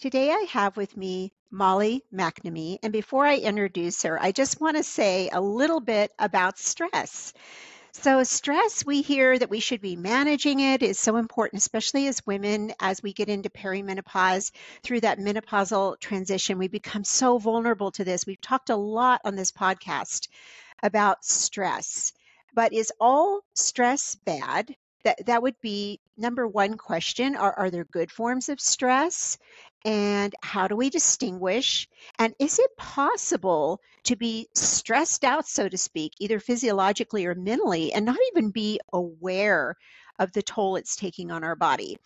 Today I have with me Molly McNamee, and before I introduce her, I just want to say a little bit about stress. So, stress, we hear that we should be managing it is so important, especially as women, as we get into perimenopause through that menopausal transition. We become so vulnerable to this. We've talked a lot on this podcast about stress, but is all stress bad? That would be number one question. Are there good forms of stress? And how do we distinguish? And is it possible to be stressed out, so to speak, either physiologically or mentally, and not even be aware of the toll it's taking on our body?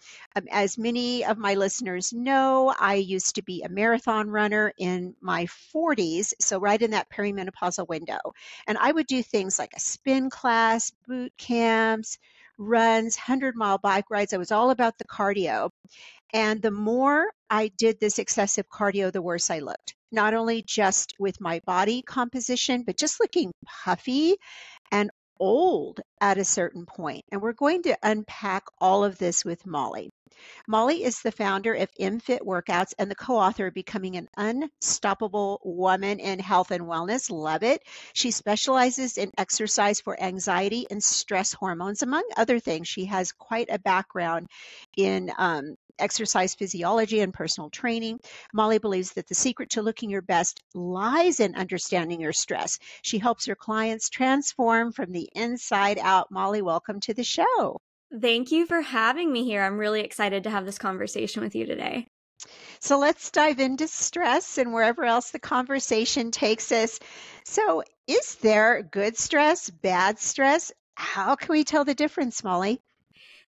As many of my listeners know, I used to be a marathon runner in my 40s, so right in that perimenopausal window. And I would do things like a spin class, boot camps, runs, 100-mile bike rides. I was all about the cardio. And the more I did this excessive cardio, the worse I looked. Not only just with my body composition, but just looking puffy and old at a certain point. And we're going to unpack all of this with Molly. Molly is the founder of MFit Workouts and the co-author of Becoming an Unstoppable Woman in Health and Wellness. Love it. She specializes in exercise for anxiety and stress hormones, among other things. She has quite a background in exercise physiology and personal training. Molly believes that the secret to looking your best lies in understanding your stress. She helps her clients transform from the inside out. Molly, welcome to the show. Thank you for having me here. I'm really excited to have this conversation with you today. So let's dive into stress and wherever else the conversation takes us. So is there good stress, bad stress? How can we tell the difference, Molly?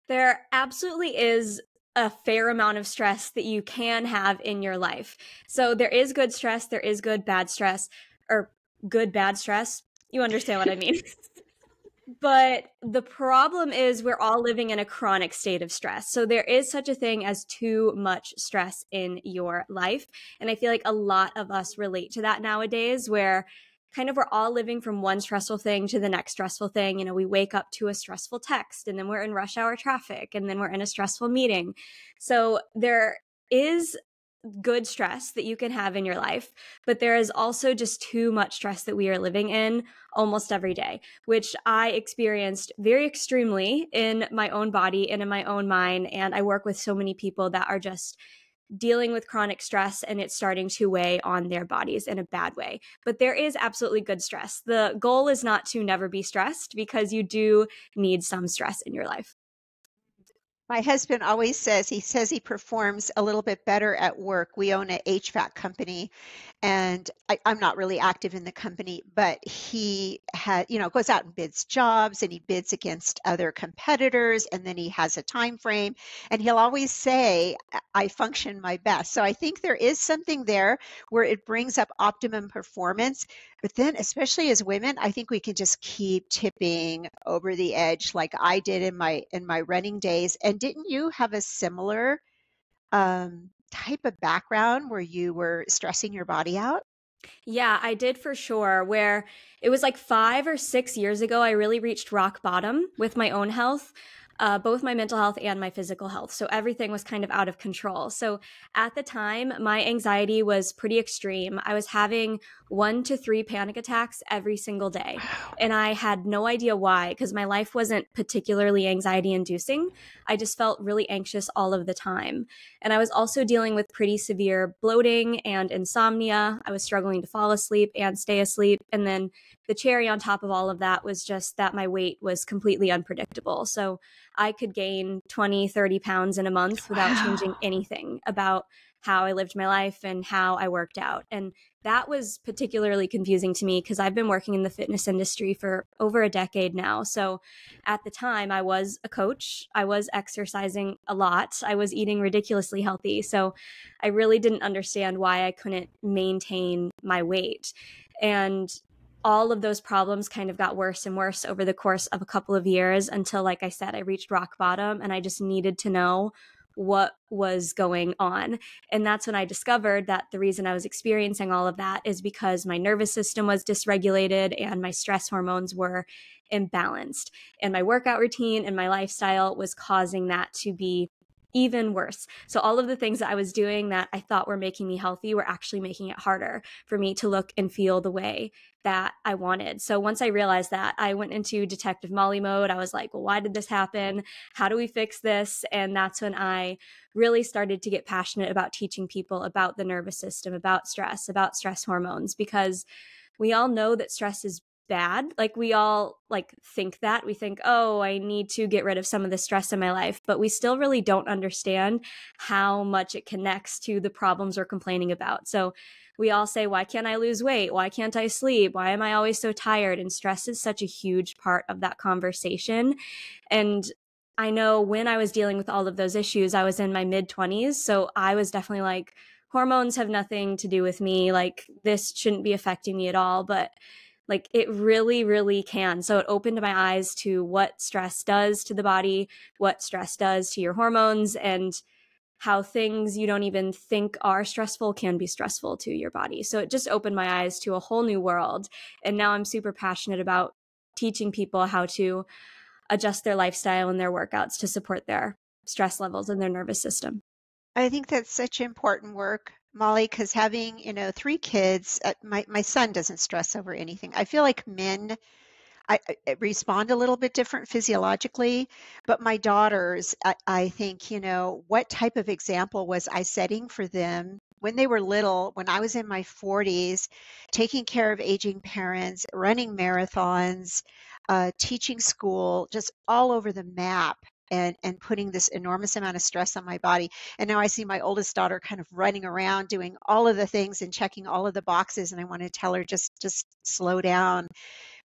There absolutely is a fair amount of stress that you can have in your life. So there is good stress, there is good bad stress, or good bad stress. You understand what I mean. But the problem is we're all living in a chronic state of stress. So there is such a thing as too much stress in your life. And I feel like a lot of us relate to that nowadays, where kind of we're all living from one stressful thing to the next stressful thing. You know, we wake up to a stressful text, and then we're in rush hour traffic, and then we're in a stressful meeting. So there is good stress that you can have in your life, but there is also just too much stress that we are living in almost every day, which I experienced very extremely in my own body and in my own mind. And I work with so many people that are just dealing with chronic stress, and it's starting to weigh on their bodies in a bad way. But there is absolutely good stress. The goal is not to never be stressed, because you do need some stress in your life. My husband always says he performs a little bit better at work. We own an HVAC company, and I'm not really active in the company, but he goes out and bids jobs, and he bids against other competitors, and then he has a time frame, and he'll always say, I function my best. So I think there is something there where it brings up optimum performance. But then, especially as women, I think we can just keep tipping over the edge like I did in my running days. And didn't you have a similar type of background where you were stressing your body out? Yeah, I did for sure. Where it was like 5 or 6 years ago, I really reached rock bottom with my own health. Both my mental health and my physical health. So everything was kind of out of control. So at the time, my anxiety was pretty extreme. I was having 1 to 3 panic attacks every single day. And I had no idea why, because my life wasn't particularly anxiety inducing. I just felt really anxious all of the time. And I was also dealing with pretty severe bloating and insomnia. I was struggling to fall asleep and stay asleep. And then the cherry on top of all of that was just that my weight was completely unpredictable. So I could gain 20, 30 pounds in a month without changing anything about how I lived my life and how I worked out. And that was particularly confusing to me, because I've been working in the fitness industry for over a decade now. So at the time, I was a coach. I was exercising a lot. I was eating ridiculously healthy. So I really didn't understand why I couldn't maintain my weight. And all of those problems kind of got worse and worse over the course of a couple of years until, like I said, I reached rock bottom, and I just needed to know what was going on. And that's when I discovered that the reason I was experiencing all of that is because my nervous system was dysregulated and my stress hormones were imbalanced. And my workout routine and my lifestyle was causing that to be even worse. So all of the things that I was doing that I thought were making me healthy were actually making it harder for me to look and feel the way that I wanted. So once I realized that, I went into Detective Molly mode. I was like, well, why did this happen? How do we fix this? And that's when I really started to get passionate about teaching people about the nervous system, about stress hormones, because we all know that stress is bad. Like we all like think that we think, oh, I need to get rid of some of the stress in my life, but we still really don't understand how much it connects to the problems we're complaining about. So we all say, why can't I lose weight? Why can't I sleep? Why am I always so tired? And stress is such a huge part of that conversation. And I know when I was dealing with all of those issues, I was in my mid 20s. So I was definitely like, hormones have nothing to do with me. Like this shouldn't be affecting me at all. But like it really, really can. So it opened my eyes to what stress does to the body, what stress does to your hormones, and how things you don't even think are stressful can be stressful to your body. So it just opened my eyes to a whole new world. And now I'm super passionate about teaching people how to adjust their lifestyle and their workouts to support their stress levels and their nervous system. I think that's such important work, Molly, because having, 3 kids, my son doesn't stress over anything. I feel like men I respond a little bit different physiologically, but my daughters, I think, what type of example was I setting for them when they were little, when I was in my 40s, taking care of aging parents, running marathons, teaching school, just all over the map. And putting this enormous amount of stress on my body. And now I see my oldest daughter kind of running around doing all of the things and checking all of the boxes. And I want to tell her just slow down.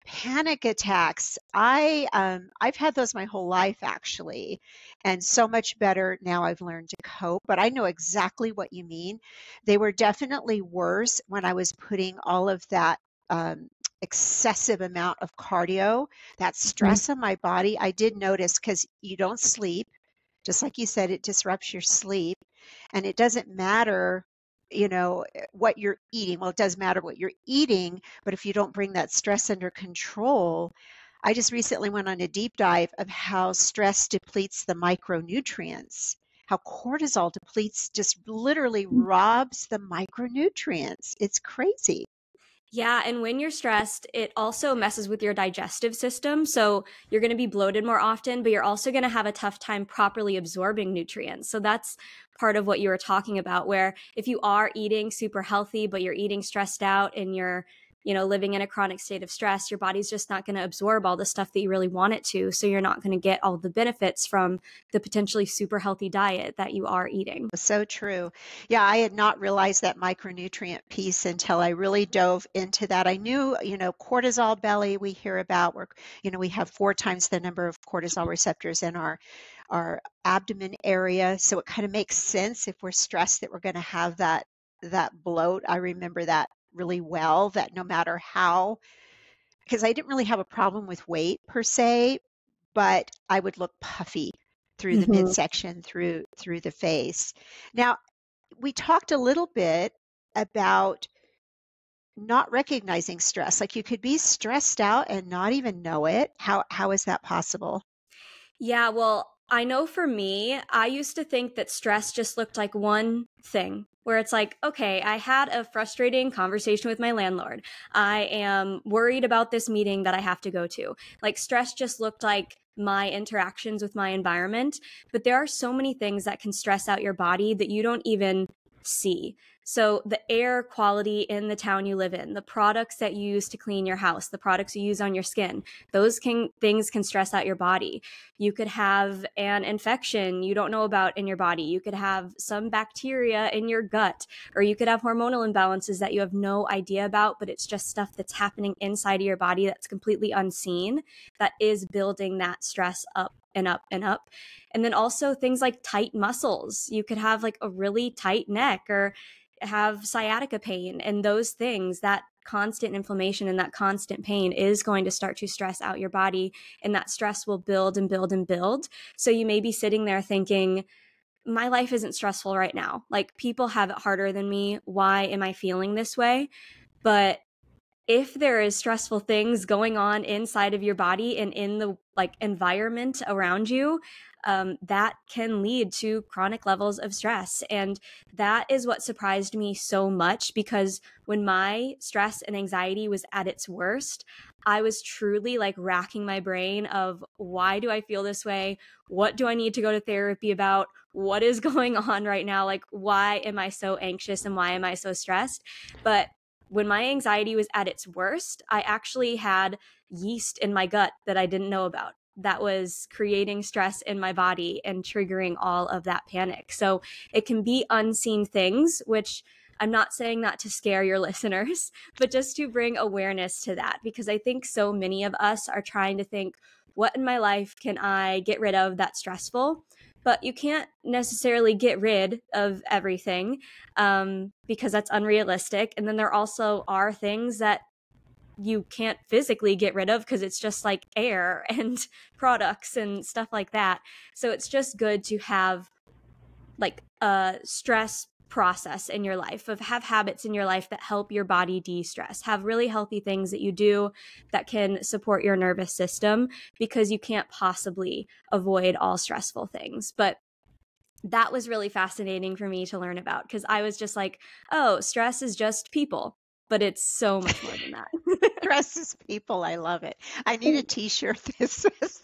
Panic attacks. I've had those my whole life actually, and so much better now I've learned to cope, but I know exactly what you mean. They were definitely worse when I was putting all of that excessive amount of cardio, that Mhm. stress on my body. I did notice because you don't sleep, just like you said, it disrupts your sleep. And it doesn't matter, what you're eating. Well, it does matter what you're eating, but if you don't bring that stress under control, I just recently went on a deep dive of how stress depletes the micronutrients, how cortisol depletes, just literally robs the micronutrients. It's crazy. Yeah, and when you're stressed, it also messes with your digestive system. So you're going to be bloated more often, but you're also going to have a tough time properly absorbing nutrients. So that's part of what you were talking about, where if you are eating super healthy, but you're eating stressed out and you're living in a chronic state of stress, your body's just not going to absorb all the stuff that you really want it to. So you're not going to get all the benefits from the potentially super healthy diet that you are eating. So true. Yeah, I had not realized that micronutrient piece until I really dove into that. I knew, cortisol belly we hear about where, we have 4 times the number of cortisol receptors in our abdomen area. So it kind of makes sense if we're stressed that we're going to have that bloat. I remember that really well, that no matter how, because I didn't really have a problem with weight per se, but I would look puffy through the Mhm. midsection, through the face. Now, we talked a little bit about not recognizing stress. Like you could be stressed out and not even know it. How is that possible? Yeah, well, I know for me, I used to think that stress just looked like one thing, where it's like, okay, I had a frustrating conversation with my landlord. I am worried about this meeting that I have to go to. Like, stress just looked like my interactions with my environment. But there are so many things that can stress out your body that you don't even see. So, the air quality in the town you live in, the products that you use to clean your house, the products you use on your skin, things can stress out your body. You could have an infection you don't know about in your body. You could have some bacteria in your gut, or you could have hormonal imbalances that you have no idea about, but it's just stuff that's happening inside of your body that's completely unseen that is building that stress up and up and up. And then also things like tight muscles. You could have like a really tight neck or have sciatica pain, and those things, that constant inflammation and that constant pain is going to start to stress out your body, and that stress will build and build and build. So you may be sitting there thinking, my life isn't stressful right now. Like people have it harder than me. Why am I feeling this way? But if there is stressful things going on inside of your body and in the like environment around you, that can lead to chronic levels of stress. And that is what surprised me so much, because when my stress and anxiety was at its worst, I was truly like racking my brain of, why do I feel this way? What do I need to go to therapy about? What is going on right now? Like, why am I so anxious and why am I so stressed? But when my anxiety was at its worst, I actually had yeast in my gut that I didn't know about, that was creating stress in my body and triggering all of that panic. So it can be unseen things, which I'm not saying that to scare your listeners, but just to bring awareness to that, because I think so many of us are trying to think, what in my life can I get rid of that's stressful? But you can't necessarily get rid of everything, because that's unrealistic. And then there also are things that you can't physically get rid of, because it's just like air and products and stuff like that. So it's just good to have like a stress process in your life, of have habits in your life that help your body de-stress, have really healthy things that you do that can support your nervous system, because you can't possibly avoid all stressful things. But that was really fascinating for me to learn about, because I was just like, oh, stress is just people, but it's so much more than that. Stress is people. I love it. I need a t-shirt that says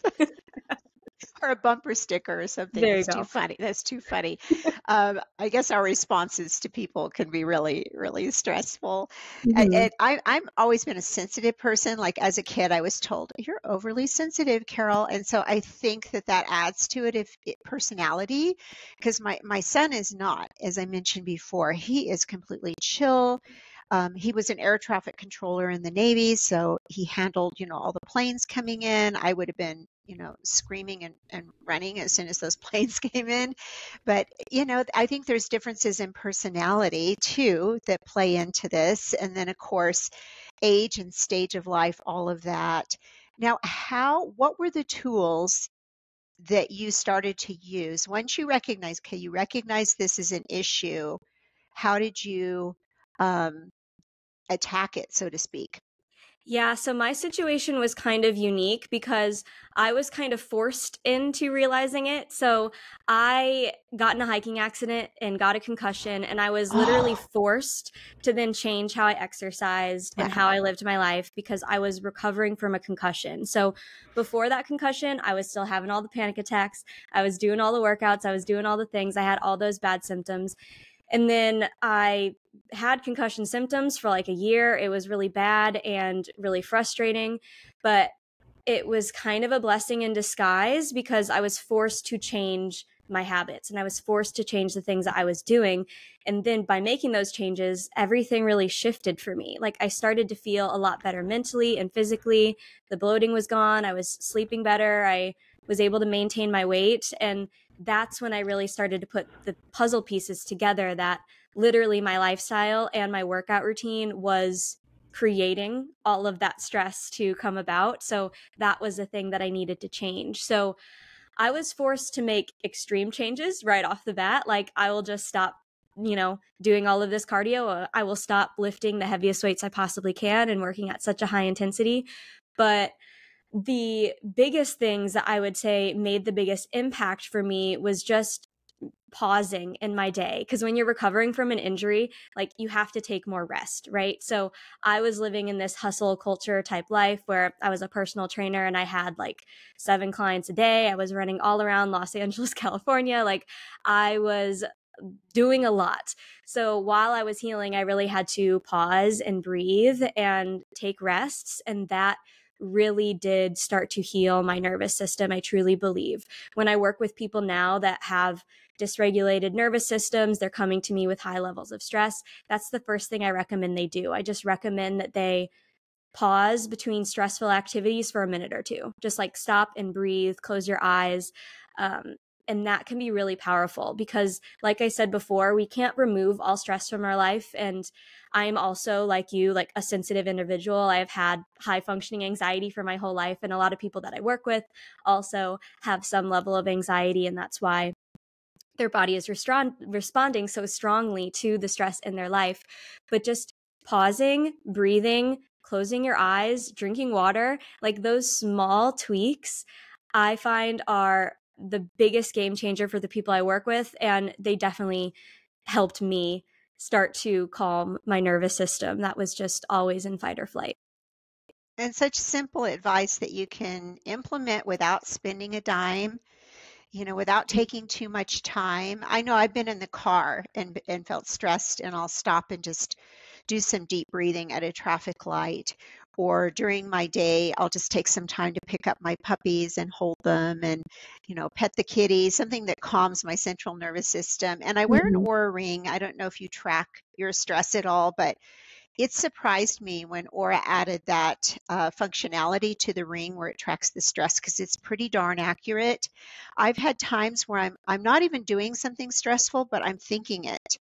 or a bumper sticker or something. There you That's too go. funny. That's too funny. I guess our responses to people can be really, really stressful. Mm-hmm. And I'm always been a sensitive person. Like as a kid, I was told, "You're overly sensitive, Carol," and so I think that that adds to it, if it, personality. Because my son is not, as I mentioned before, he is completely chill. He was an air traffic controller in the Navy, so he handled, all the planes coming in. I would have been, screaming and running as soon as those planes came in. But, I think there's differences in personality too that play into this. And then, of course, age and stage of life, all of that. Now, what were the tools that you started to use once you recognize, okay, you recognize this is an issue? How did you, um, attack it, so to speak? Yeah, so my situation was kind of unique because I was kind of forced into realizing it. So I got in a hiking accident and got a concussion, and I was literally Oh, forced to then change how I exercised and how wow. I lived my life, because I was recovering from a concussion. So before that concussion, I was still having all the panic attacks. I was doing all the workouts. I was doing all the things. I had all those bad symptoms. And then I had concussion symptoms for like a year. It was really bad and really frustrating, but it was kind of a blessing in disguise, because I was forced to change my habits and I was forced to change the things that I was doing. And then by making those changes, everything really shifted for me. Like I started to feel a lot better mentally and physically. The bloating was gone. I was sleeping better. I was able to maintain my weight. And that's when I really started to put the puzzle pieces together, that literally my lifestyle and my workout routine was creating all of that stress to come about. So that was the thing that I needed to change. So I was forced to make extreme changes right off the bat. Like I will just stop, doing all of this cardio. I will stop lifting the heaviest weights I possibly can and working at such a high intensity. But the biggest things that I would say made the biggest impact for me was just pausing in my day, because when you're recovering from an injury, like you have to take more rest, right? So I was living in this hustle culture type life where I was a personal trainer and I had like 7 clients a day. I was running all around Los Angeles, California. Like I was doing a lot. So while I was healing, I really had to pause and breathe and take rests. And that really did start to heal my nervous system. I truly believe when I work with people now that have dysregulated nervous systems, they're coming to me with high levels of stress. That's the first thing I recommend they do. I just recommend that they pause between stressful activities for a minute or two. Just like stop and breathe, close your eyes. Um, and that can be really powerful because, like I said before, we can't remove all stress from our life. And I'm also, like you, like a sensitive individual. I've had high functioning anxiety for my whole life. And a lot of people that I work with also have some level of anxiety. And that's why their body is responding so strongly to the stress in their life. But just pausing, breathing, closing your eyes, drinking water, like those small tweaks, I find are the biggest game changer for the people I work with. And they definitely helped me start to calm my nervous system that was just always in fight or flight. And such simple advice that you can implement without spending a dime, without taking too much time. I know I've been in the car and felt stressed, and I'll stop and just do some deep breathing at a traffic light. Or during my day, I'll just take some time to pick up my puppies and hold them and, pet the kitty, something that calms my central nervous system. And I wear an Mhm. Aura ring. I don't know if you track your stress at all, but it surprised me when Aura added that functionality to the ring where it tracks the stress because it's pretty darn accurate. I've had times where I'm not even doing something stressful, but I'm thinking it,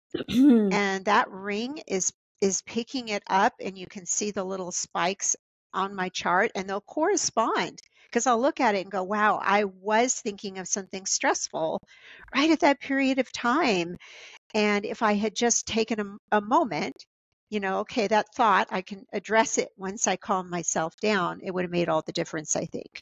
and that ring is picking it up, and you can see the little spikes on my chart, and they'll correspond because I'll look at it and go, "Wow, I was thinking of something stressful right at that period of time." And if I had just taken a moment, okay, that thought, I can address it once I calm myself down, it would have made all the difference, I think.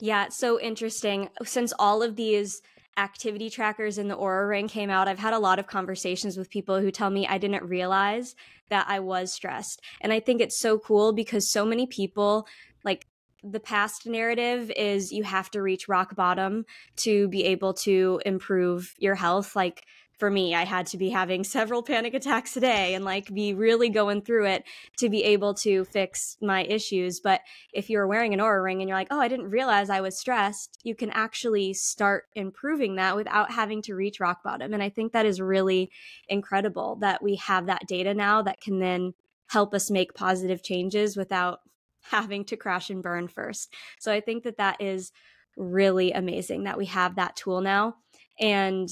Yeah, it's so interesting. Since all of these activity trackers in the Aura Ring came out, I've had a lot of conversations with people who tell me I didn't realize that I was stressed. And I think it's so cool because so many people, like, the past narrative is you have to reach rock bottom to be able to improve your health. Like, for me, I had to be having several panic attacks a day and like be really going through it to be able to fix my issues. But if you're wearing an Aura ring and you're like, oh, I didn't realize I was stressed, you can actually start improving that without having to reach rock bottom. And I think that is really incredible that we have that data now that can then help us make positive changes without having to crash and burn first. So I think that that is really amazing that we have that tool now. And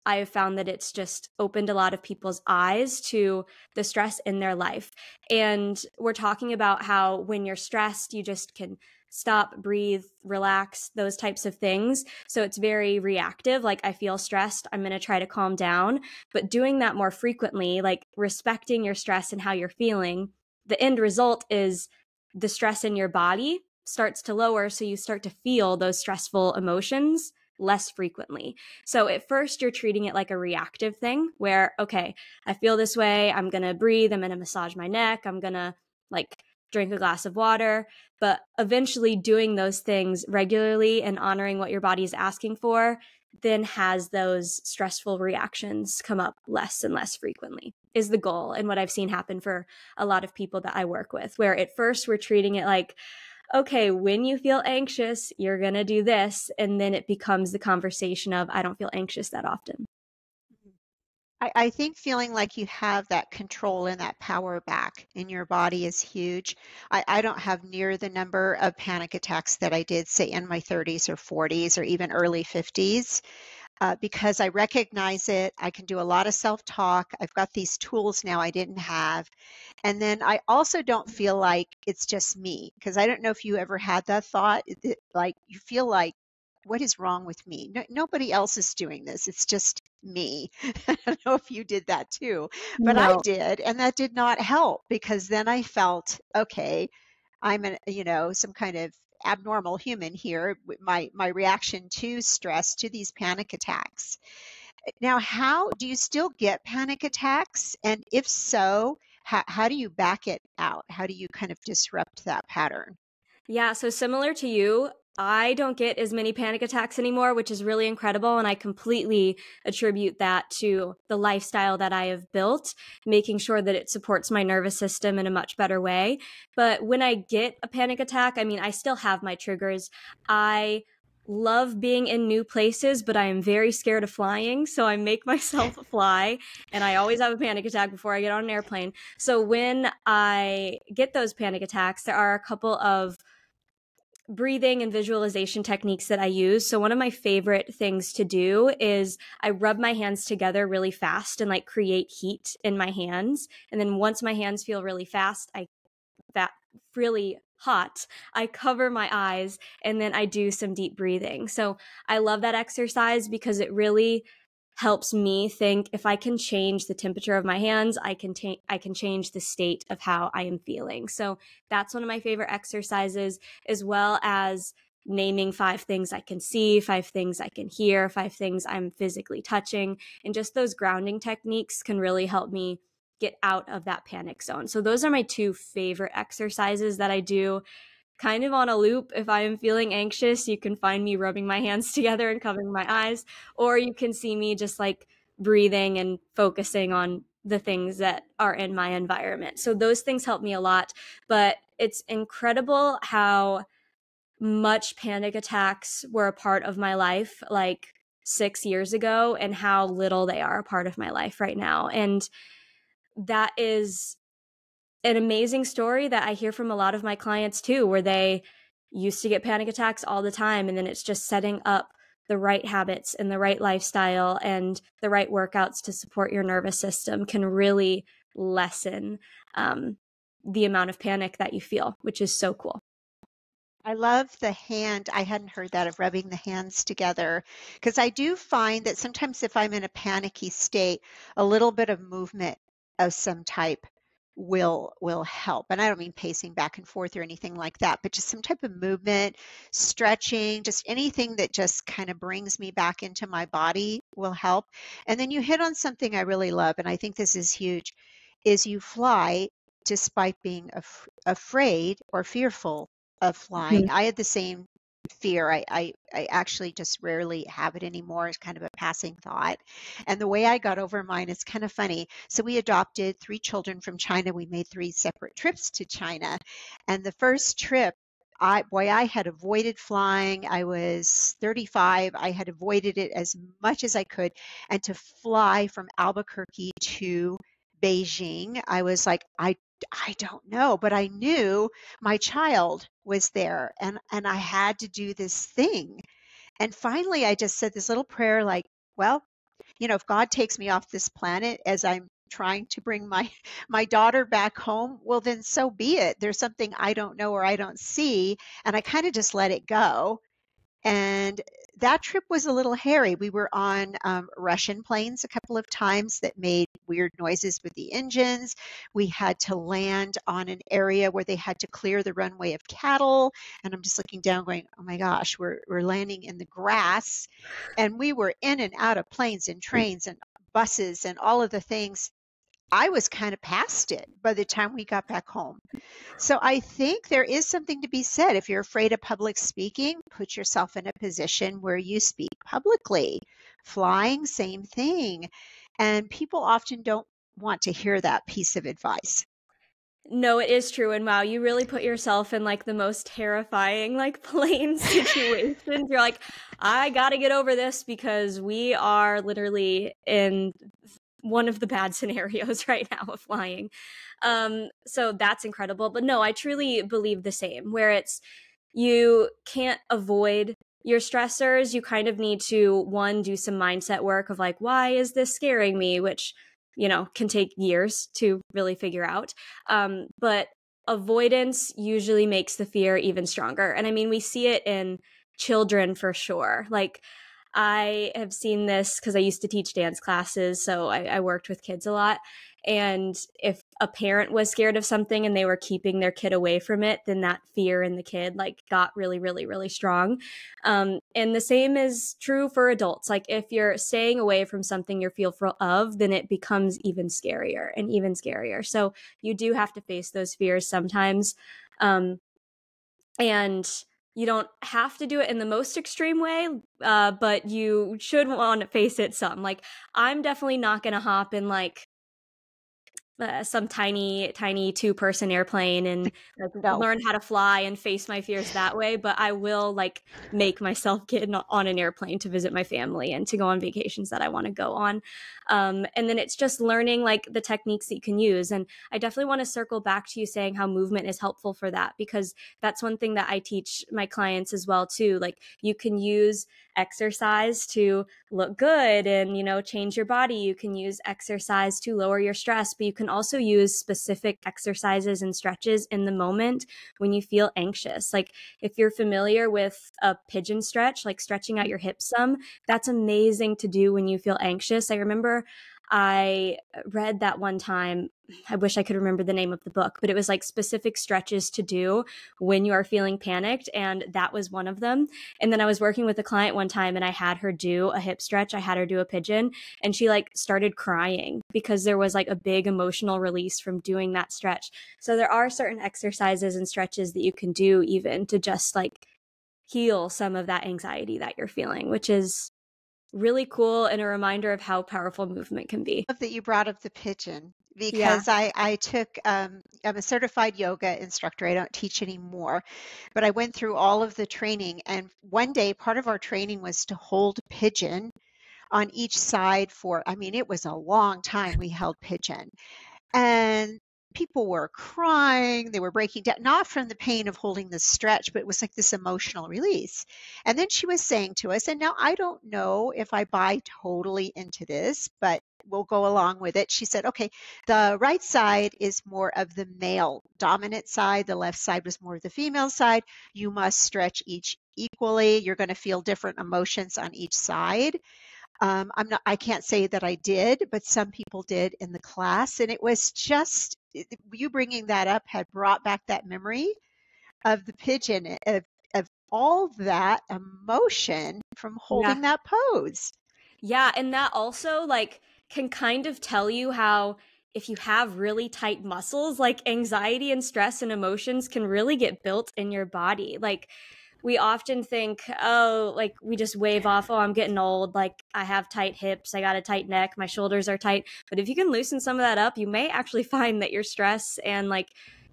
I have found that it's just opened a lot of people's eyes to the stress in their life. And we're talking about how when you're stressed, you just can stop, breathe, relax, those types of things. So it's very reactive. Like, I feel stressed, I'm going to try to calm down. But doing that more frequently, like respecting your stress and how you're feeling, the end result is the stress in your body starts to lower. So you start to feel those stressful emotions less frequently. So at first, you're treating it like a reactive thing where, okay, I feel this way. I'm going to breathe. I'm going to massage my neck. I'm going to like drink a glass of water. But eventually, doing those things regularly and honoring what your body is asking for then has those stressful reactions come up less and less frequently, is the goal. And what I've seen happen for a lot of people that I work with, where at first we're treating it like, okay, when you feel anxious, you're going to do this. And then it becomes the conversation of, I don't feel anxious that often. I think feeling like you have that control and that power back in your body is huge. I don't have near the number of panic attacks that I did, say, in my 30s or 40s or even early 50s. Because I recognize it. I can do a lot of self talk. I've got these tools now I didn't have. And then I also don't feel like it's just me, because I don't know if you ever had that thought, like you feel like, what is wrong with me? No, nobody else is doing this. It's just me. I don't know if you did that too, but I No. did. And that did not help because then I felt, okay, I'm some kind of abnormal human here. My reaction to stress, to these panic attacks. Now, how do you still get panic attacks? And if so, how do you back it out? How do you kind of disrupt that pattern? Yeah, so similar to you, I don't get as many panic attacks anymore, which is really incredible. And I completely attribute that to the lifestyle that I have built, making sure that it supports my nervous system in a much better way. But when I get a panic attack, I mean, I still have my triggers. I love being in new places, but I am very scared of flying. So I make myself fly, and I always have a panic attack before I get on an airplane. So when I get those panic attacks, there are a couple of breathing and visualization techniques that I use. So one of my favorite things to do is I rub my hands together really fast and like create heat in my hands. And then once my hands feel really fast, that really hot, I cover my eyes and then I do some deep breathing. So I love that exercise because it really helps me think if I can change the temperature of my hands, I can change the state of how I am feeling. So that's one of my favorite exercises, as well as naming 5 things I can see, 5 things I can hear, 5 things I'm physically touching. And just those grounding techniques can really help me get out of that panic zone. So those are my 2 favorite exercises that I do kind of on a loop. If I am feeling anxious, you can find me rubbing my hands together and covering my eyes, or you can see me just like breathing and focusing on the things that are in my environment. So those things help me a lot, but it's incredible how much panic attacks were a part of my life like 6 years ago and how little they are a part of my life right now. And that is an amazing story that I hear from a lot of my clients too, where they used to get panic attacks all the time. And then it's just setting up the right habits and the right lifestyle and the right workouts to support your nervous system can really lessen the amount of panic that you feel, which is so cool. I love the hand. I hadn't heard that of rubbing the hands together because I do find that sometimes if I'm in a panicky state, a little bit of movement of some type will help. And I don't mean pacing back and forth or anything like that, but just some type of movement, stretching, just anything that just kind of brings me back into my body will help. And then you hit on something I really love, and I think this is huge, is you fly despite being afraid or fearful of flying. I had the same fear. I actually just rarely have it anymore. It's kind of a passing thought. And the way I got over mine is kind of funny. So we adopted 3 children from China. We made 3 separate trips to China. And the first trip, I had avoided flying. I was 35. I had avoided it as much as I could. And to fly from Albuquerque to Beijing, I was like, I don't know, but I knew my child was there and I had to do this thing. And finally I just said this little prayer like, well, if God takes me off this planet as I'm trying to bring my daughter back home, well then so be it. There's something I don't know or I don't see, and I kind of just let it go. And that trip was a little hairy. We were on Russian planes a couple of times that made weird noises with the engines. We had to land on an area where they had to clear the runway of cattle. And I'm just looking down going, oh my gosh, we're landing in the grass. And we were in and out of planes and trains and buses and all of the things. I was kind of past it by the time we got back home. So I think there is something to be said. If you're afraid of public speaking, put yourself in a position where you speak publicly. Flying, same thing. And people often don't want to hear that piece of advice. No, it is true. And wow, you really put yourself in like the most terrifying like plane situations. You're like, I gotta get over this because we are literally in one of the bad scenarios right now of flying. So that's incredible. But no, I truly believe the same, where it's you can't avoid your stressors. You kind of need to, one, do some mindset work of like, why is this scaring me? Which, can take years to really figure out. But avoidance usually makes the fear even stronger. And I mean, we see it in children for sure. Like, I have seen this because I used to teach dance classes, so I worked with kids a lot. And if a parent was scared of something and they were keeping their kid away from it, then that fear in the kid like got really, really, really strong. And the same is true for adults. Like if you're staying away from something you're fearful of, then it becomes even scarier and even scarier. So you do have to face those fears sometimes. And you don't have to do it in the most extreme way, but you should want to face it some. Like, I'm definitely not going to hop in like some tiny 2-person airplane and like No. learn how to fly and face my fears that way. But I will like make myself get on an airplane to visit my family and to go on vacations that I want to go on. And then it's just learning like the techniques that you can use. And I definitely want to circle back to you saying how movement is helpful for that, because that's one thing that I teach my clients as well too. Like you can use exercise to look good and, change your body. You can use exercise to lower your stress, but you can also use specific exercises and stretches in the moment when you feel anxious. Like if you're familiar with a pigeon stretch, like stretching out your hips some, that's amazing to do when you feel anxious. I remember I read that one time. I wish I could remember the name of the book, but it was like specific stretches to do when you are feeling panicked. And that was one of them. And then I was working with a client one time and I had her do a hip stretch. I had her do a pigeon and she like started crying because there was like a big emotional release from doing that stretch. So there are certain exercises and stretches that you can do even to just like heal some of that anxiety that you're feeling, which is really cool and a reminder of how powerful movement can be. Love that you brought up the pigeon Yeah. because I took, I'm a certified yoga instructor. I don't teach anymore, but I went through all of the training. And one day, part of our training was to hold pigeon on each side for, I mean, it was a long time we held pigeon. And people were crying, they were breaking down, not from the pain of holding the stretch, but it was like this emotional release. And then she was saying to us, and now I don't know if I buy totally into this, but we'll go along with it. She said, okay, the right side is more of the male dominant side, the left side was more of the female side. You must stretch each equally. You're going to feel different emotions on each side. I can't say that I did, but some people did in the class. And it was just, you bringing that up had brought back that memory of the pigeon, of all that emotion from Yeah. holding that pose. Yeah. And that also like can kind of tell you how if you have really tight muscles, like anxiety and stress and emotions can really get built in your body. Like we often think, oh, like we just wave off, oh, I'm getting old. Like I have tight hips, I got a tight neck, my shoulders are tight. But if you can loosen some of that up, you may actually find that your stress and like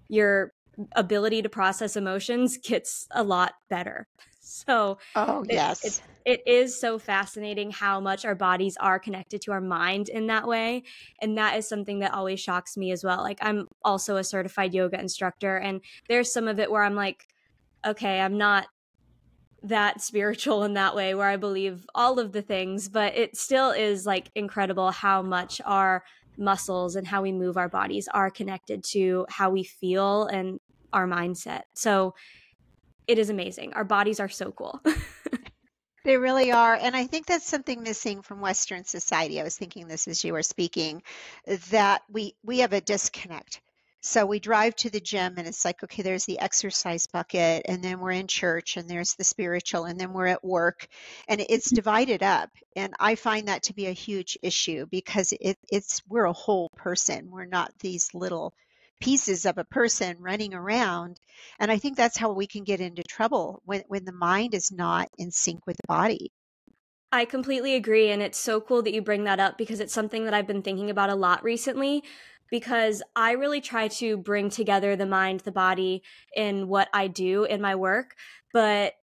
your ability to process emotions gets a lot better. So Oh, it, yes. it is so fascinating how much our bodies are connected to our mind in that way. And that is something that always shocks me as well. Like I'm also a certified yoga instructor, and there's some of it where I'm like, okay, I'm not that spiritual in that way where I believe all of the things, but it still is like incredible how much our muscles and how we move our bodies are connected to how we feel and our mindset. So it is amazing. Our bodies are so cool. They really are. And I think that's something missing from Western society. I was thinking this as you were speaking, that we have a disconnect. So we drive to the gym and it's like, okay, there's the exercise bucket, and then we're in church, and there's the spiritual, and then we're at work, and it's divided up. And I find that to be a huge issue because we're a whole person. We're not these little pieces of a person running around. And I think that's how we can get into trouble when the mind is not in sync with the body. I completely agree. And it's so cool that you bring that up because it's something that I've been thinking about a lot recently. Because I really try to bring together the mind, the body in what I do in my work. But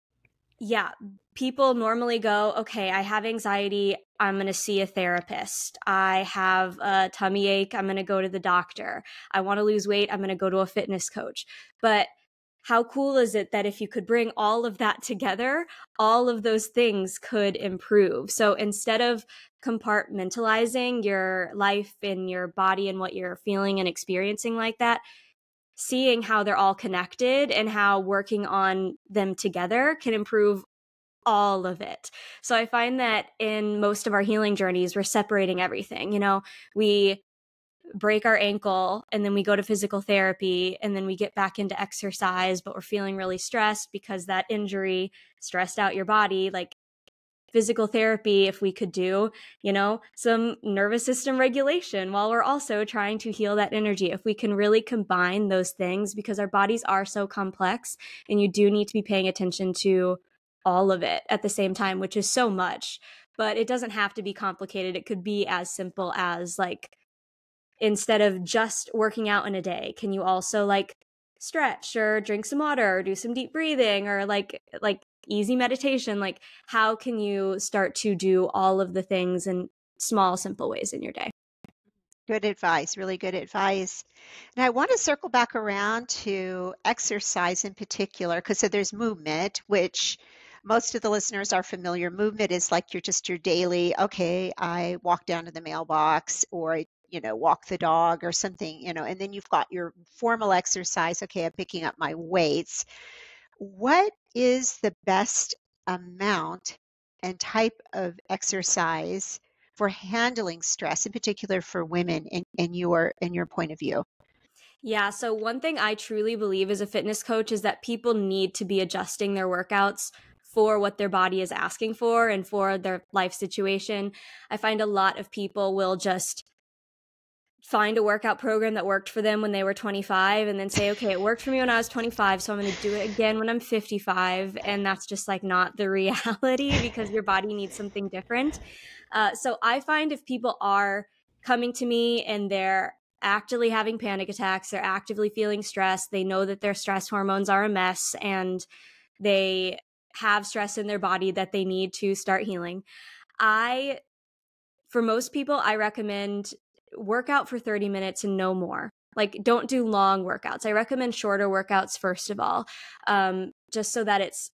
yeah, people normally go, okay, I have anxiety, I'm going to see a therapist. I have a tummy ache, I'm going to go to the doctor. I want to lose weight, I'm going to go to a fitness coach. But how cool is it that if you could bring all of that together, all of those things could improve? So instead of compartmentalizing your life and your body and what you're feeling and experiencing like that, seeing how they're all connected and how working on them together can improve all of it. So I find that in most of our healing journeys, we're separating everything. We break our ankle and then we go to physical therapy and then we get back into exercise, but we're feeling really stressed because that injury stressed out your body. Like physical therapy, if we could do, some nervous system regulation while we're also trying to heal that energy. If we can really combine those things, because our bodies are so complex and you do need to be paying attention to all of it at the same time, which is so much, but it doesn't have to be complicated. It could be as simple as like, instead of just working out in a day, can you also like stretch or drink some water or do some deep breathing or like easy meditation? Like how can you start to do all of the things in small, simple ways in your day? Good advice, really good advice. And I want to circle back around to exercise in particular, because so there's movement, which most of the listeners are familiar. Movement is like your daily, okay, I walk down to the mailbox, or walk the dog or something, and then you've got your formal exercise. Okay, I'm picking up my weights. What is the best amount and type of exercise for handling stress, in particular for women, in your point of view? Yeah, so one thing I truly believe as a fitness coach is that people need to be adjusting their workouts for what their body is asking for and for their life situation. I find a lot of people will just find a workout program that worked for them when they were 25 and then say, okay, it worked for me when I was 25, so I'm going to do it again when I'm 55. And that's just like not the reality, because your body needs something different. So I find if people are coming to me and they're actively having panic attacks, they're actively feeling stressed, they know that their stress hormones are a mess, and they have stress in their body that they need to start healing. For most people, I recommend work out for 30 minutes and no more. Like, don't do long workouts. I recommend shorter workouts, first of all, just so that it's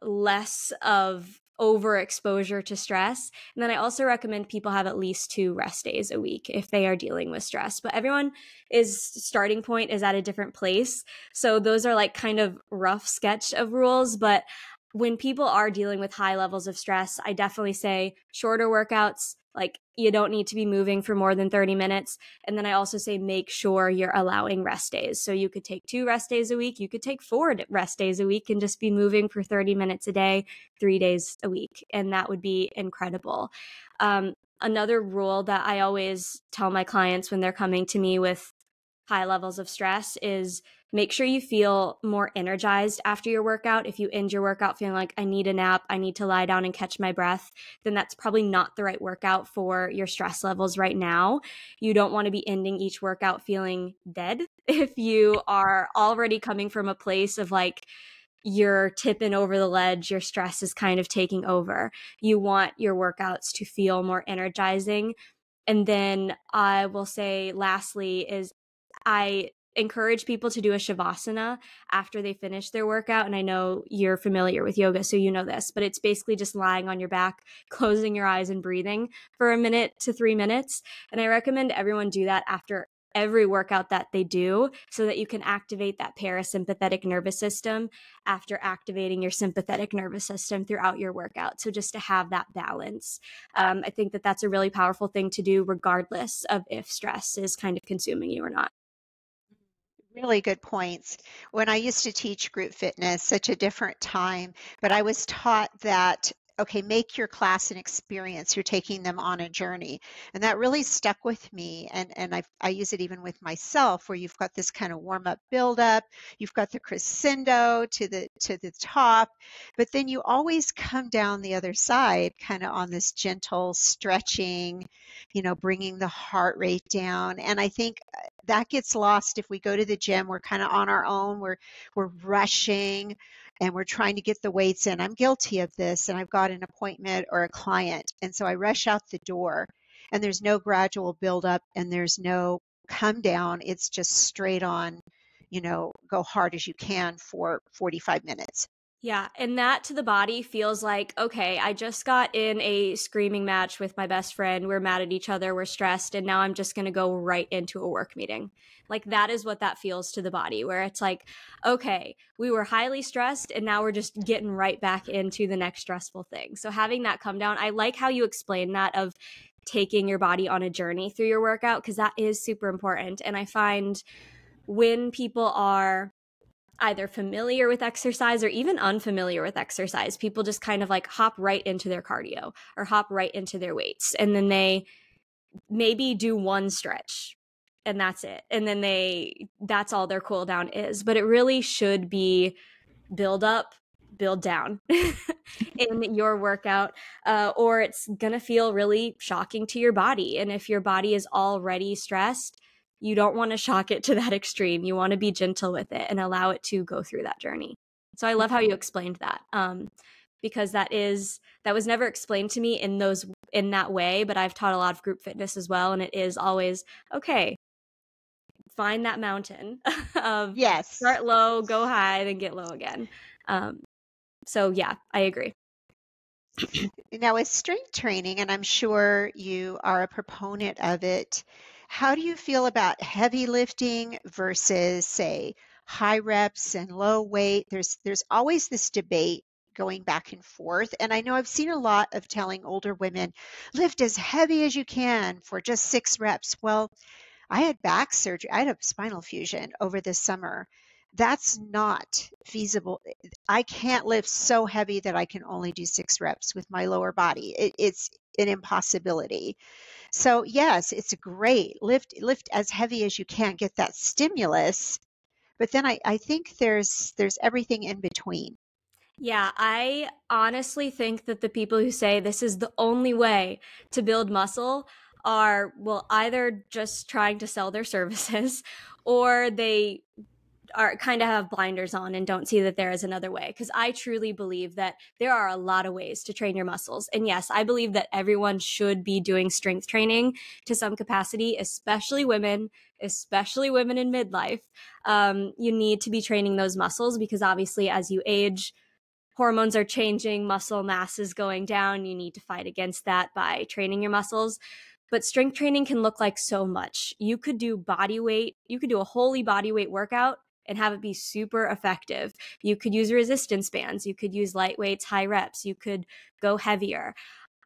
less of overexposure to stress. And then I also recommend people have at least 2 rest days a week if they are dealing with stress. But everyone's starting point is at a different place. So those are like kind of rough sketch of rules. But when people are dealing with high levels of stress, I definitely say shorter workouts. Like, you don't need to be moving for more than 30 minutes. And then I also say make sure you're allowing rest days. So you could take 2 rest days a week. You could take 4 rest days a week and just be moving for 30 minutes a day, 3 days a week. And that would be incredible. Another rule that I always tell my clients when they're coming to me with high levels of stress is make sure you feel more energized after your workout. If you end your workout feeling like I need a nap, I need to lie down and catch my breath, then that's probably not the right workout for your stress levels right now. You don't want to be ending each workout feeling dead. If you are already coming from a place of like, you're tipping over the ledge, your stress is kind of taking over, you want your workouts to feel more energizing. And then I will say lastly is I encourage people to do a shavasana after they finish their workout. And I know you're familiar with yoga, so you know this, but it's basically just lying on your back, closing your eyes and breathing for 1 minute to 3 minutes. And I recommend everyone do that after every workout that they do, so that you can activate that parasympathetic nervous system after activating your sympathetic nervous system throughout your workout. So just to have that balance. I think that that's a really powerful thing to do regardless of if stress is kind of consuming you or not. Really good points. When I used to teach group fitness, such a different time, but I was taught that, okay, make your class an experience. You're taking them on a journey. And that really stuck with me. And I use it even with myself, where you've got this kind of warm up build up, you've got the crescendo to the top, but then you always come down the other side kind of on this gentle stretching, bringing the heart rate down. And I think that gets lost if we go to the gym. We're kind of on our own. We're rushing and we're trying to get the weights in. I'm guilty of this, and I've got an appointment or a client, and so I rush out the door, and there's no gradual build up and there's no come down. It's just straight on, go hard as you can for 45 minutes. Yeah, and that to the body feels like, okay, I just got in a screaming match with my best friend. We're mad at each other, we're stressed, and now I'm just going to go right into a work meeting. Like, that is what that feels to the body, where it's like, okay, we were highly stressed and now we're just getting right back into the next stressful thing. So having that come down, I like how you explain that, of taking your body on a journey through your workout, because that is super important. And I find when people are either familiar with exercise or even unfamiliar with exercise, people just kind of like hop right into their cardio or hop right into their weights. And then they maybe do one stretch and that's it. And then that's all their cool down is. But it really should be build up, build down in your workout, or it's going to feel really shocking to your body. And if your body is already stressed, you don't want to shock it to that extreme. You want to be gentle with it and allow it to go through that journey. So I love how you explained that, because that was never explained to me in that way. But I've taught a lot of group fitness as well, and it is always, okay, find that mountain of Yes. start low, go high, then get low again. So yeah, I agree. Now, with strength training, and I'm sure you are a proponent of it, how do you feel about heavy lifting versus, say, high reps and low weight? There's always this debate going back and forth. And I know I've seen a lot of telling older women, lift as heavy as you can for just 6 reps. Well, I had back surgery. I had a spinal fusion over this summer. That's not feasible. I can't lift so heavy that I can only do 6 reps with my lower body. It's an impossibility. So yes, it's great. Lift as heavy as you can, get that stimulus. But then I think there's everything in between. Yeah, I honestly think that the people who say this is the only way to build muscle are, well, either just trying to sell their services or they are kind of have blinders on and don't see that there is another way. Because I truly believe that there are a lot of ways to train your muscles. And yes, I believe that everyone should be doing strength training to some capacity, especially women in midlife. You need to be training those muscles because obviously, as you age, hormones are changing, muscle mass is going down. You need to fight against that by training your muscles. But strength training can look like so much. You could do body weight, you could do a wholly body weight workout and have it be super effective. You could use resistance bands, you could use light weights, high reps, you could go heavier.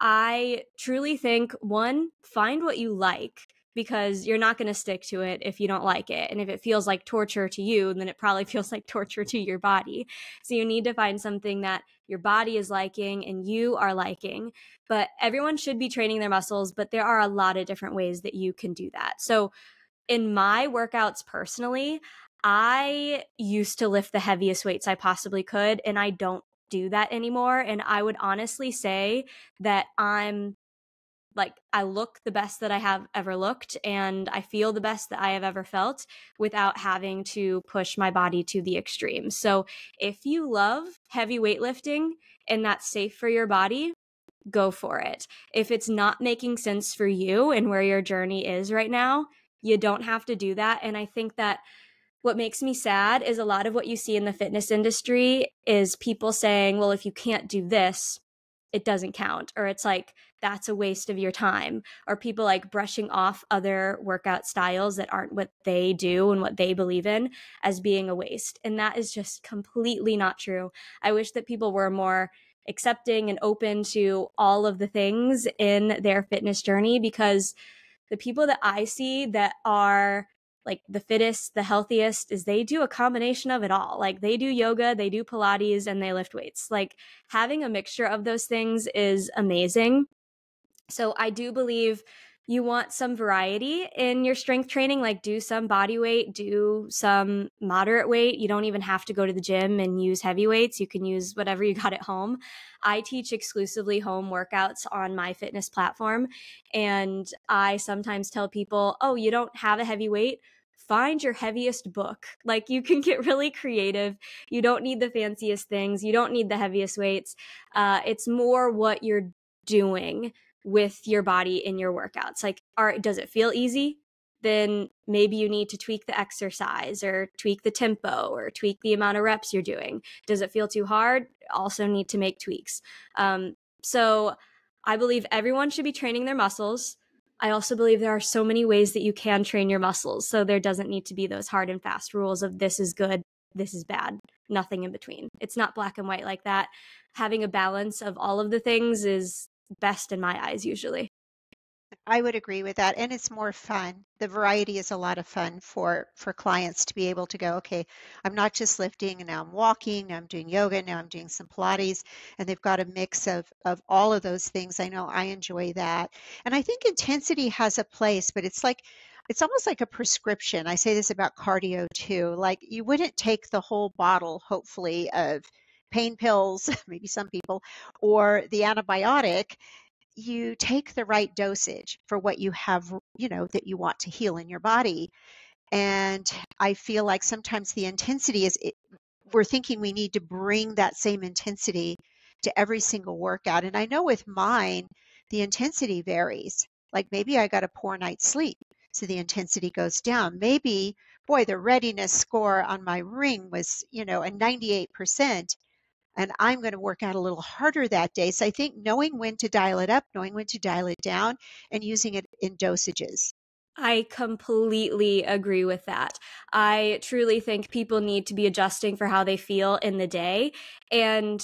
I truly think, one, find what you like because you're not going to stick to it if you don't like it. And if it feels like torture to you, then it probably feels like torture to your body. So you need to find something that your body is liking and you are liking. But everyone should be training their muscles, but there are a lot of different ways that you can do that. So in my workouts personally, I used to lift the heaviest weights I possibly could, and I don't do that anymore. And I would honestly say that I look the best that I have ever looked, and I feel the best that I have ever felt without having to push my body to the extreme. So if you love heavy weightlifting and that's safe for your body, go for it. If it's not making sense for you and where your journey is right now, you don't have to do that. And I think that what makes me sad is a lot of what you see in the fitness industry is people saying, well, if you can't do this, it doesn't count. Or it's like, that's a waste of your time. Or people like brushing off other workout styles that aren't what they do and what they believe in as being a waste. And that is just completely not true. I wish that people were more accepting and open to all of the things in their fitness journey, because the people that I see that are like the fittest, the healthiest, is they do a combination of it all. Like they do yoga, they do Pilates, and they lift weights. Like having a mixture of those things is amazing. So I do believe you want some variety in your strength training, like do some body weight, do some moderate weight. You don't even have to go to the gym and use heavy weights. You can use whatever you got at home. I teach exclusively home workouts on my fitness platform. And I sometimes tell people, oh, you don't have a heavy weight? Find your heaviest book. Like you can get really creative. You don't need the fanciest things. You don't need the heaviest weights. It's more what you're doing with your body in your workouts. Like, does it feel easy? Then maybe you need to tweak the exercise or tweak the tempo or tweak the amount of reps you're doing. Does it feel too hard? Also need to make tweaks. So I believe everyone should be training their muscles. I also believe there are so many ways that you can train your muscles. So there doesn't need to be those hard and fast rules of this is good, this is bad, nothing in between. It's not black and white like that. Having a balance of all of the things is best in my eyes usually. I would agree with that, and it's more fun. The variety is a lot of fun for clients to be able to go, okay, I'm not just lifting and now I'm walking, now I'm doing yoga, now I'm doing some Pilates, and they've got a mix of all of those things. I know I enjoy that. And I think intensity has a place, but it's almost like a prescription. I say this about cardio too. Like you wouldn't take the whole bottle, hopefully, of pain pills, maybe some people, or the antibiotic. You take the right dosage for what you have, that you want to heal in your body. And I feel like sometimes the intensity we're thinking we need to bring that same intensity to every single workout. And I know with mine, the intensity varies. Like maybe I got a poor night's sleep, so the intensity goes down. Maybe, boy, the readiness score on my ring was, a 98%. and I'm going to work out a little harder that day. So I think knowing when to dial it up, knowing when to dial it down, and using it in dosages. I completely agree with that. I truly think people need to be adjusting for how they feel in the day. And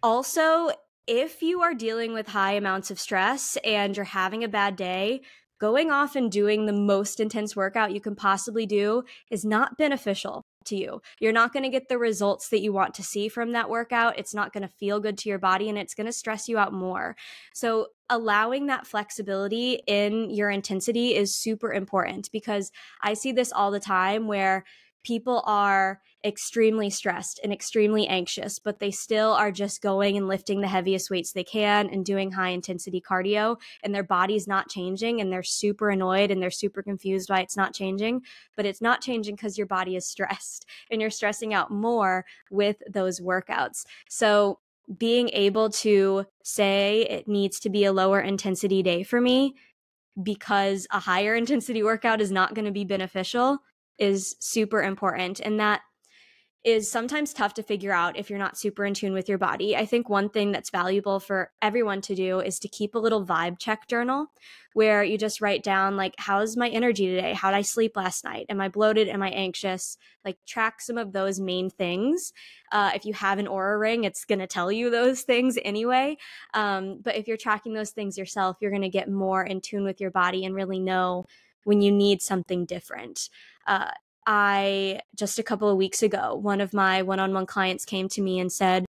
also, if you are dealing with high amounts of stress and you're having a bad day, going off and doing the most intense workout you can possibly do is not beneficial to you. You're not going to get the results that you want to see from that workout. It's not going to feel good to your body, and it's going to stress you out more. So allowing that flexibility in your intensity is super important, because I see this all the time where people are extremely stressed and extremely anxious, but they still are just going and lifting the heaviest weights they can and doing high intensity cardio, and their body's not changing, and they're super annoyed and they're super confused why it's not changing. But it's not changing because your body is stressed, and you're stressing out more with those workouts. So being able to say it needs to be a lower intensity day for me because a higher intensity workout is not going to be beneficial is super important. And that is sometimes tough to figure out if you're not super in tune with your body. I think one thing that's valuable for everyone to do is to keep a little vibe check journal where you just write down, like, how's my energy today? How did I sleep last night? Am I bloated? Am I anxious? Like, track some of those main things. If you have an Aura ring, it's going to tell you those things anyway. But if you're tracking those things yourself, you're going to get more in tune with your body and really know when you need something different. I just a couple of weeks ago, one of my one-on-one clients came to me and said,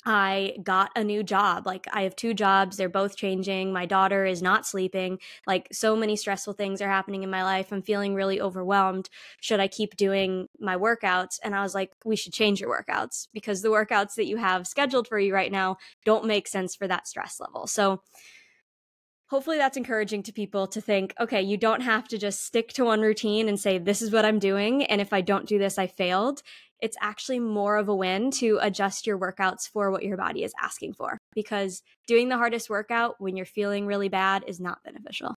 I got a new job. Like, I have 2 jobs. They're both changing. My daughter is not sleeping. Like, so many stressful things are happening in my life. I'm feeling really overwhelmed. Should I keep doing my workouts? And I was like, we should change your workouts, because the workouts that you have scheduled for you right now don't make sense for that stress level. So hopefully that's encouraging to people to think, okay, you don't have to just stick to one routine and say, this is what I'm doing, and if I don't do this, I failed. It's actually more of a win to adjust your workouts for what your body is asking for, because doing the hardest workout when you're feeling really bad is not beneficial.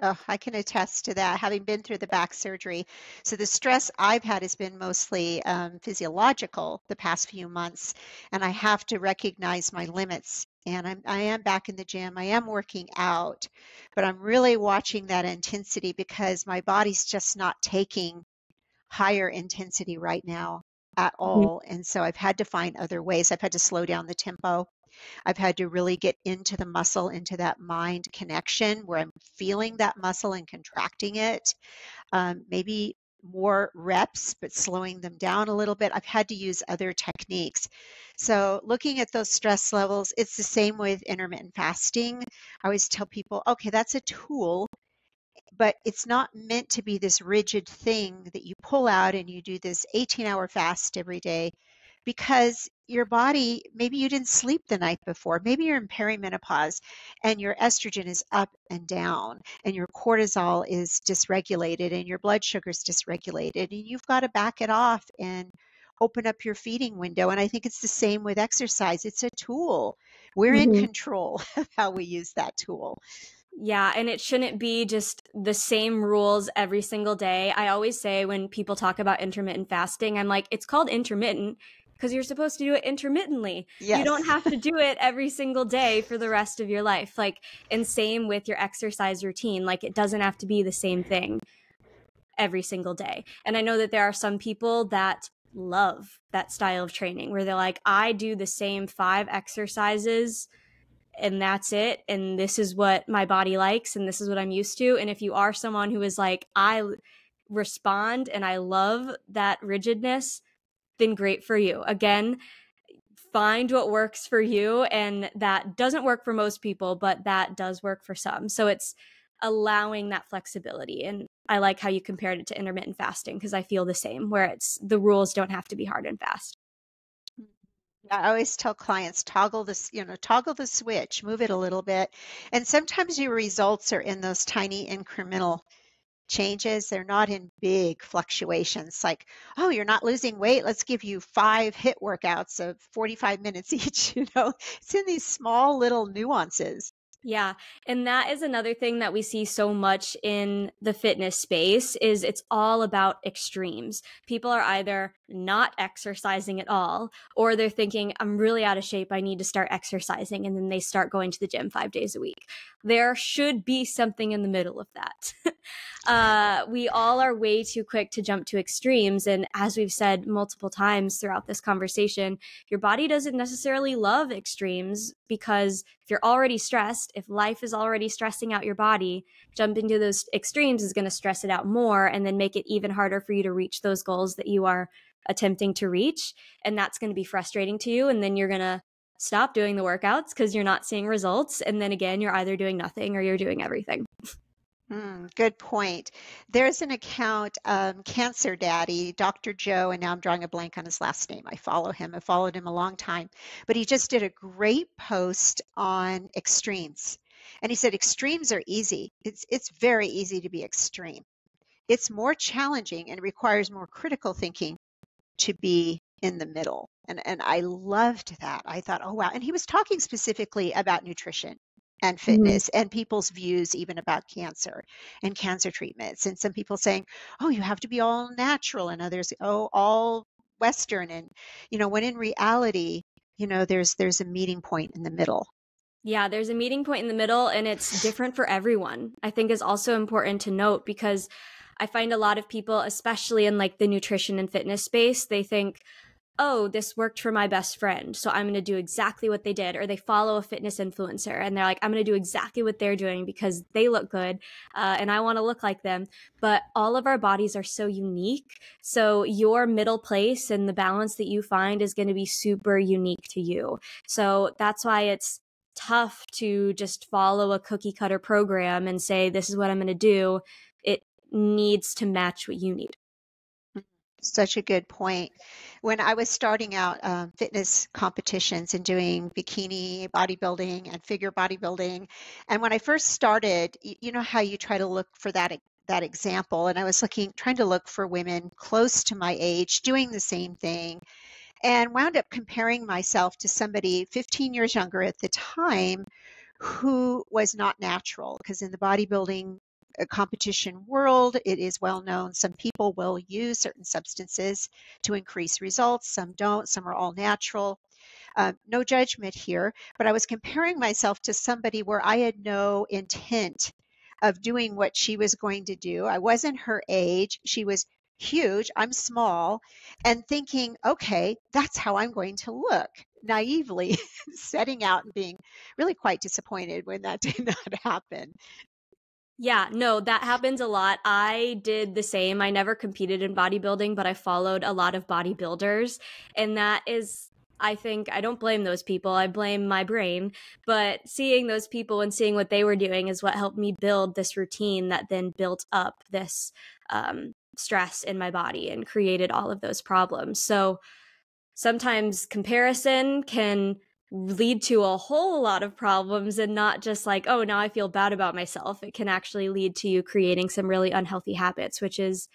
Oh, I can attest to that, having been through the back surgery. So the stress I've had has been mostly physiological the past few months, and I have to recognize my limits. And I am back in the gym. I am working out, but I'm really watching that intensity because my body's just not taking higher intensity right now at all. And so I've had to find other ways. I've had to slow down the tempo. I've had to really get into the muscle, into that mind connection where I'm feeling that muscle and contracting it. Maybe more reps, but slowing them down a little bit. I've had to use other techniques. So looking at those stress levels, it's the same with intermittent fasting. I always tell people, okay, that's a tool, but it's not meant to be this rigid thing that you pull out and you do this 18-hour fast every day, because your body, maybe you didn't sleep the night before, maybe you're in perimenopause and your estrogen is up and down and your cortisol is dysregulated and your blood sugar is dysregulated, and you've got to back it off and open up your feeding window. And I think it's the same with exercise. It's a tool. We're in Mm-hmm. control of how we use that tool. Yeah, and it shouldn't be just the same rules every single day. I always say when people talk about intermittent fasting, I'm like, it's called intermittent because you're supposed to do it intermittently. Yes. You don't have to do it every single day for the rest of your life. Like, and same with your exercise routine. Like, it doesn't have to be the same thing every single day. And I know that there are some people that love that style of training where they're like, I do the same 5 exercises and that's it, and this is what my body likes, and this is what I'm used to. And if you are someone who is like, I respond and I love that rigidness, then great for you. Again, find what works for you, and that doesn't work for most people, but that does work for some. So it's allowing that flexibility. And I like how you compared it to intermittent fasting, because I feel the same, where it's the rules don't have to be hard and fast. I always tell clients, toggle this, toggle the switch, move it a little bit. And sometimes your results are in those tiny incremental changes. They're not in big fluctuations like, oh, you're not losing weight. Let's give you 5 HIIT workouts of 45 minutes each. It's in these small little nuances. Yeah. And that is another thing that we see so much in the fitness space is it's all about extremes. People are either not exercising at all, or they're thinking, I'm really out of shape. I need to start exercising. And then they start going to the gym 5 days a week. There should be something in the middle of that. We all are way too quick to jump to extremes. And as we've said multiple times throughout this conversation, your body doesn't necessarily love extremes because if you're already stressed, if life is already stressing out your body, jumping to those extremes is going to stress it out more and then make it even harder for you to reach those goals that you are attempting to reach. And that's going to be frustrating to you. And then you're going to stop doing the workouts because you're not seeing results. And then again, you're either doing nothing or you're doing everything. Good point. There's an account, Cancer Daddy, Dr. Joe, and now I'm drawing a blank on his last name. I follow him. I followed him a long time, but he just did a great post on extremes. And he said extremes are easy. It's very easy to be extreme. It's more challenging and requires more critical thinking to be in the middle. And I loved that. I thought, oh wow. And he was talking specifically about nutrition and fitness and people's views even about cancer and cancer treatments. And some people saying, oh, you have to be all natural, and others, oh, all Western. And, when in reality, there's a meeting point in the middle. Yeah, there's a meeting point in the middle and it's different for everyone. I think is also important to note because I find a lot of people, especially in like the nutrition and fitness space, they think, oh, this worked for my best friend, so I'm going to do exactly what they did. Or they follow a fitness influencer and they're like, I'm going to do exactly what they're doing because they look good and I want to look like them. But all of our bodies are so unique. So your middle place and the balance that you find is going to be super unique to you. So that's why it's tough to just follow a cookie cutter program and say, this is what I'm going to do. It needs to match what you need. Such a good point. When I was starting out fitness competitions and doing bikini bodybuilding and figure bodybuilding, and when I first started, you know how you try to look for that example, and I was trying to look for women close to my age doing the same thing, and wound up comparing myself to somebody 15 years younger at the time who was not natural, because in the bodybuilding competition world, it is well known some people will use certain substances to increase results, some don't, some are all natural. No judgment here, but I was comparing myself to somebody where I had no intent of doing what she was going to do. I wasn't her age. She was huge. I'm small, and thinking, okay, that's how I'm going to look. Naively setting out and being really quite disappointed when that did not happen. Yeah, no, that happens a lot. I did the same. I never competed in bodybuilding, but I followed a lot of bodybuilders. And that is, I think, I don't blame those people. I blame my brain. But seeing those people and seeing what they were doing is what helped me build this routine that then built up this stress in my body and created all of those problems. So sometimes comparison can lead to a whole lot of problems and not just like, oh, now I feel bad about myself. It can actually lead to you creating some really unhealthy habits, which is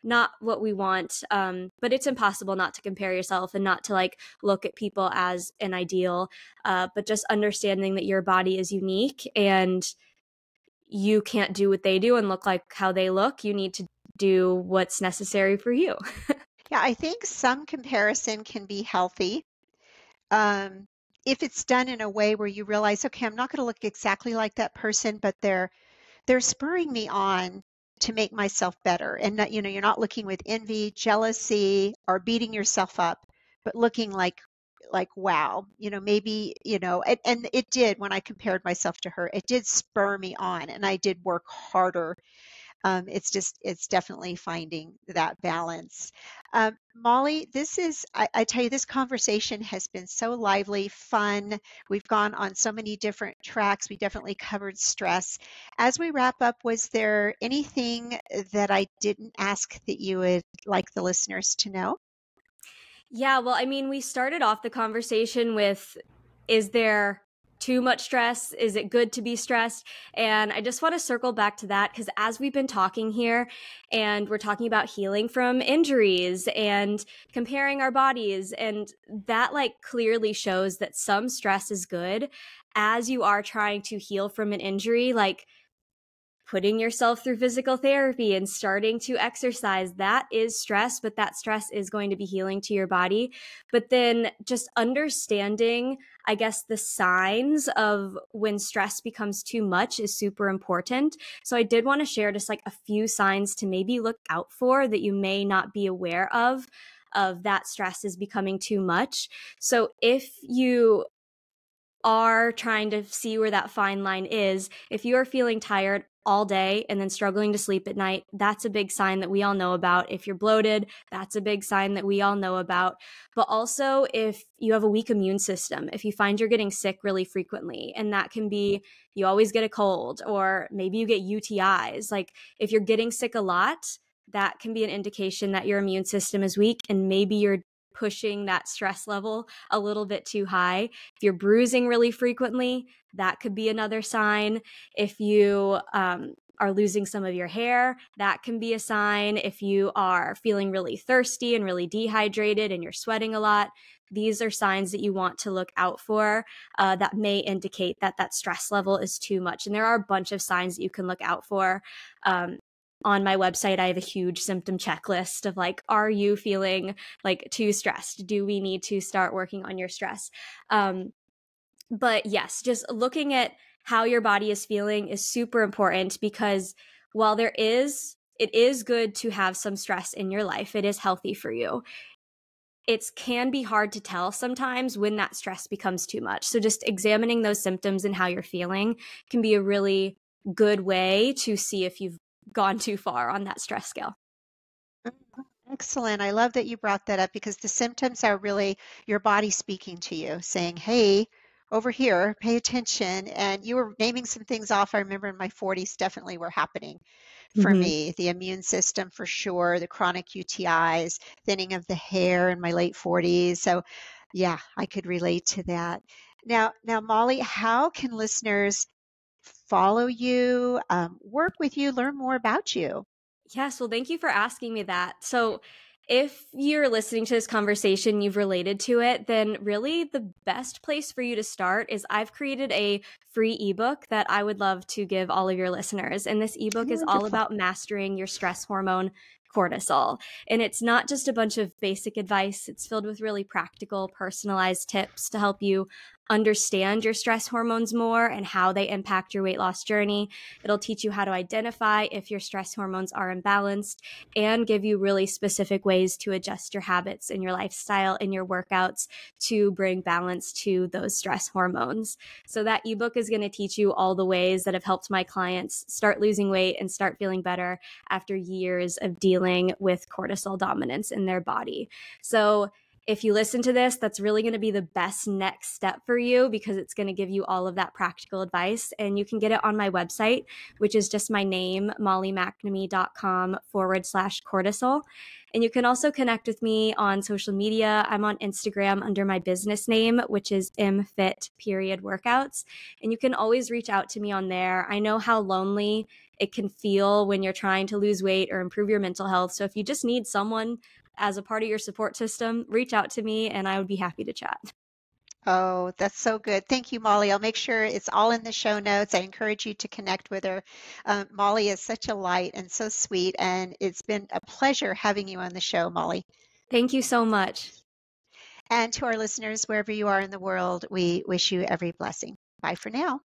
not what we want. But it's impossible not to compare yourself and not to like look at people as an ideal, but just understanding that your body is unique and you can't do what they do and look like how they look. You need to do what's necessary for you. Yeah, I think some comparison can be healthy. Um, if it's done in a way where you realize, okay, I'm not going to look exactly like that person, but they're spurring me on to make myself better. And not, you're not looking with envy, jealousy, or beating yourself up, but looking like wow, maybe, and it did when I compared myself to her, it did spur me on and I did work harder. It's definitely finding that balance. Molly, I tell you, this conversation has been so lively, fun. We've gone on so many different tracks. We definitely covered stress. As we wrap up, was there anything that I didn't ask that you would like the listeners to know? Yeah, well, I mean, we started off the conversation with, is there too much stress? Is it good to be stressed? And I just want to circle back to that because as we've been talking here and we're talking about healing from injuries and comparing our bodies, and that like clearly shows that some stress is good as you are trying to heal from an injury, like putting yourself through physical therapy and starting to exercise. That is stress, but that stress is going to be healing to your body. But then just understanding, I guess, the signs of when stress becomes too much is super important. So I did want to share just like a few signs to maybe look out for that you may not be aware of that stress is becoming too much. So if you are trying to see where that fine line is, if you are feeling tired all day and then struggling to sleep at night, that's a big sign that we all know about. If you're bloated, that's a big sign that we all know about. But also if you have a weak immune system, if you find you're getting sick really frequently, and that can be you always get a cold, or maybe you get UTIs, like if you're getting sick a lot, that can be an indication that your immune system is weak and maybe you're pushing that stress level a little bit too high. If you're bruising really frequently, that could be another sign. If you are losing some of your hair, that can be a sign. If you are feeling really thirsty and really dehydrated and you're sweating a lot, these are signs that you want to look out for that may indicate that that stress level is too much. And there are a bunch of signs that you can look out for. On my website, I have a huge symptom checklist of like, are you feeling like too stressed? Do we need to start working on your stress? But yes, just looking at how your body is feeling is super important, because while it is good to have some stress in your life, it is healthy for you. It can be hard to tell sometimes when that stress becomes too much. So just examining those symptoms and how you're feeling can be a really good way to see if you've gone too far on that stress scale. Excellent. I love that you brought that up because the symptoms are really your body speaking to you, saying, hey, over here, pay attention. And you were naming some things off I remember in my 40s definitely were happening for Mm-hmm. me. The immune system for sure, the chronic UTIs, thinning of the hair in my late 40s. So yeah, I could relate to that. Now, Molly, how can listeners follow you, work with you, learn more about you? Yes, well, thank you for asking me that. So, if you're listening to this conversation, you've related to it, then really the best place for you to start is I've created a free ebook that I would love to give all of your listeners. And this ebook is all Wonderful. about mastering your stress hormone, cortisol. And it's not just a bunch of basic advice, it's filled with really practical, personalized tips to help you understand your stress hormones more and how they impact your weight loss journey. It'll teach you how to identify if your stress hormones are imbalanced and give you really specific ways to adjust your habits and your lifestyle and your workouts to bring balance to those stress hormones. So that ebook is going to teach you all the ways that have helped my clients start losing weight and start feeling better after years of dealing with cortisol dominance in their body. So if you listen to this, that's really going to be the best next step for you, because it's going to give you all of that practical advice. And you can get it on my website, which is just my name, mollymcnamee.com/cortisol. And you can also connect with me on social media. I'm on Instagram under my business name, which is mfit.workouts. And you can always reach out to me on there. I know how lonely it can feel when you're trying to lose weight or improve your mental health. So if you just need someone as a part of your support system, reach out to me and I would be happy to chat. Oh, that's so good. Thank you, Molly. I'll make sure it's all in the show notes. I encourage you to connect with her. Molly is such a light and so sweet, and it's been a pleasure having you on the show, Molly. Thank you so much. And to our listeners, wherever you are in the world, we wish you every blessing. Bye for now.